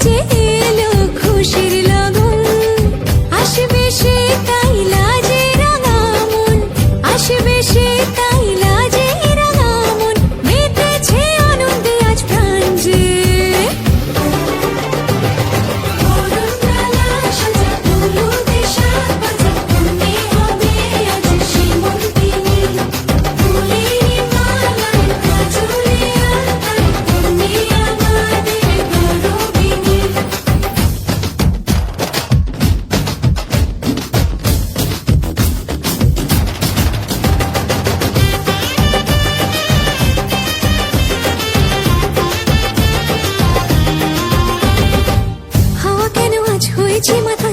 যে এলো খুশির লগন, আসবে সে তাই লাজে রাঙা মন, আসবে সে তাই লাজে রাঙা মন, মেতেছে আনন্দে আজ প্রাণ যে। বরণডালা সাজা হলুদে শাক ভাজা, কনে হবে আজ সীমন্তিনী, ফুলের মালায় কাজলে আলতায়, কনে আমাদের গরবিনী। হাওয়া কেন আজ হয়েছে মাথা